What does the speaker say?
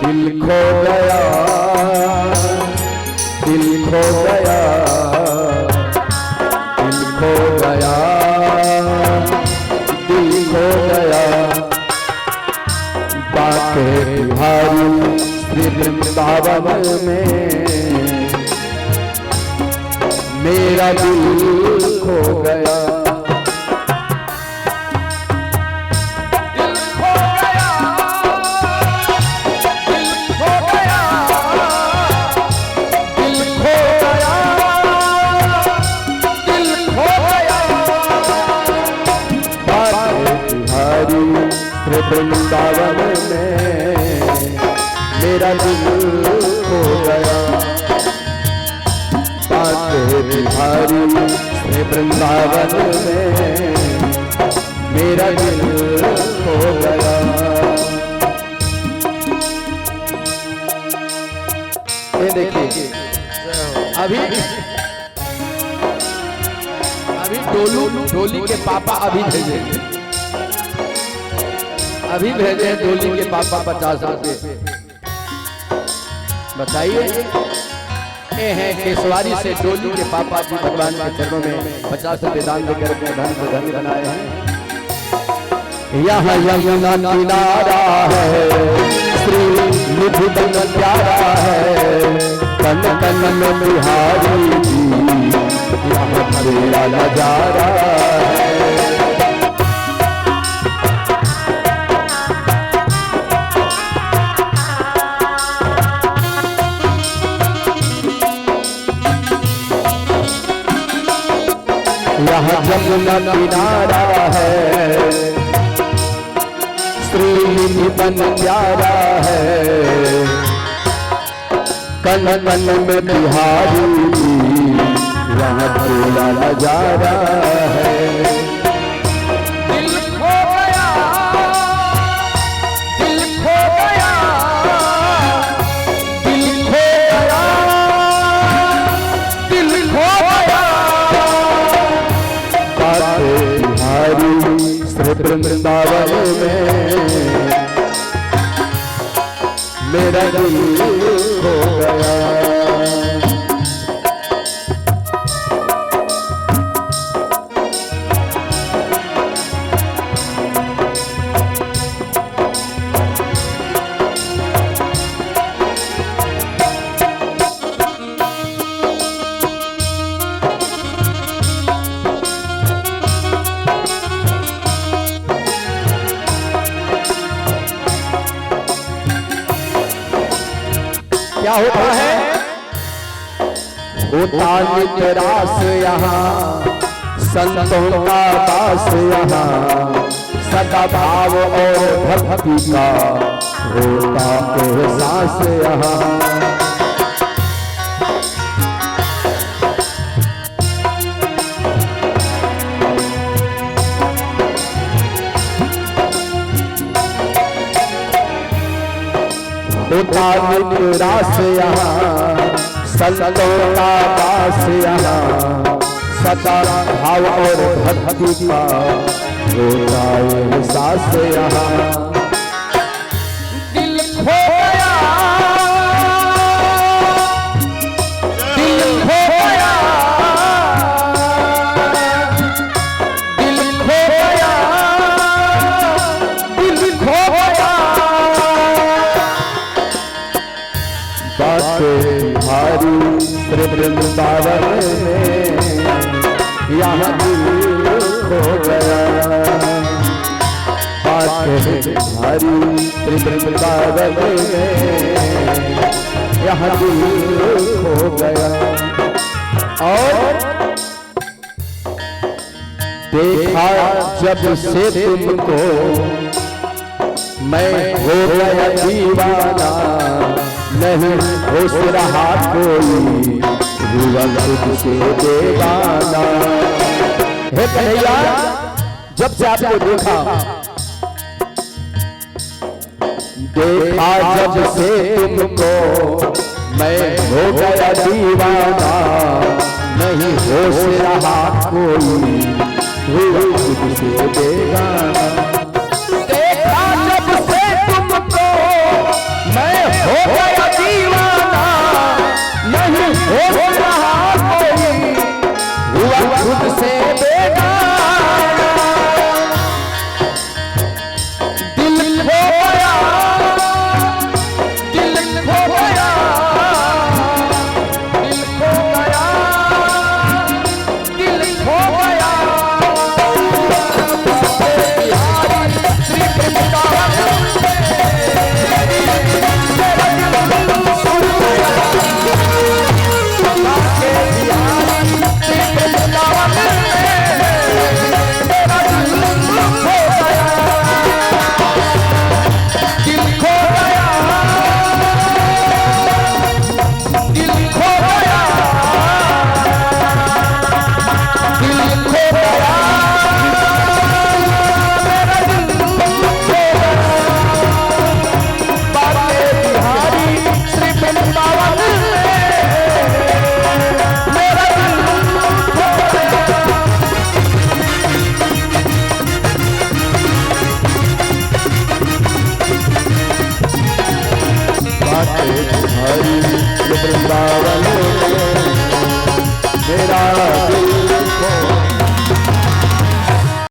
दिल खो गया, दिल खो गया, दिल खो गया, दिल खो गया। बाके बिहारी श्री वृंदावन में मेरा दिल खो गया। वृंदावन में मेरा दिल खो गया। बाके बिहारी श्री वृंदावन में मेरा दिल खो गया। ये देखिए अभी डोली के पापा अभी भेजे हैं डोली के पापा 50 रुपये। बताइए ये है केसवारी से डोली के पापा जी भगवान के चरणों में 50 रुपये दान देकर अपने धन को धन बनाए हैं। यहाँ यमुना किनारा है, श्री निधि बन प्यारा है, कन कन में बिहारी जी यहाँ मेरा नजारा है। यहाँ यमुना किनारा है, श्री निधि बन प्यारा है, कन कन में बिहारी यहाँ मेरा नजारा है। दिल खो गया, दिल खो गया, दिल खो गया, दिल खो गया। बिहारी श्री वृंदावन में मेरा दिल खो गया। क्या होता है? होता नित्य रास यहाँ, संतों का दास यहाँ, सदा भाव और भक्ति का होता एहसास यहाँ। होता नित्य रास यहाँ, संतों का दास यहाँ, सदा भाव और भक्ति का होता एहसास यहाँ। दिल खो गया, दिल खो गया, दिल खो गया, दिल खो गया। बाके बिहारी श्री वृंदावन में यहाँ दिल खो गया। बाके बिहारी श्री वृंदावन में यहाँ दिल खो गया। और देखा जब से तुमको मैं हो गया दीवाना, नहीं होश रहा कोई हुआ तुझसे बेगाना। हे कन्हैया जब से आपको देखा, देखा जब से तुमको मैं हो गया दीवाना, नहीं होश रहा कोई हुआ तुझसे बेगाना। देखा जब से तुमको मैं तुम्हारी ये वृंदावन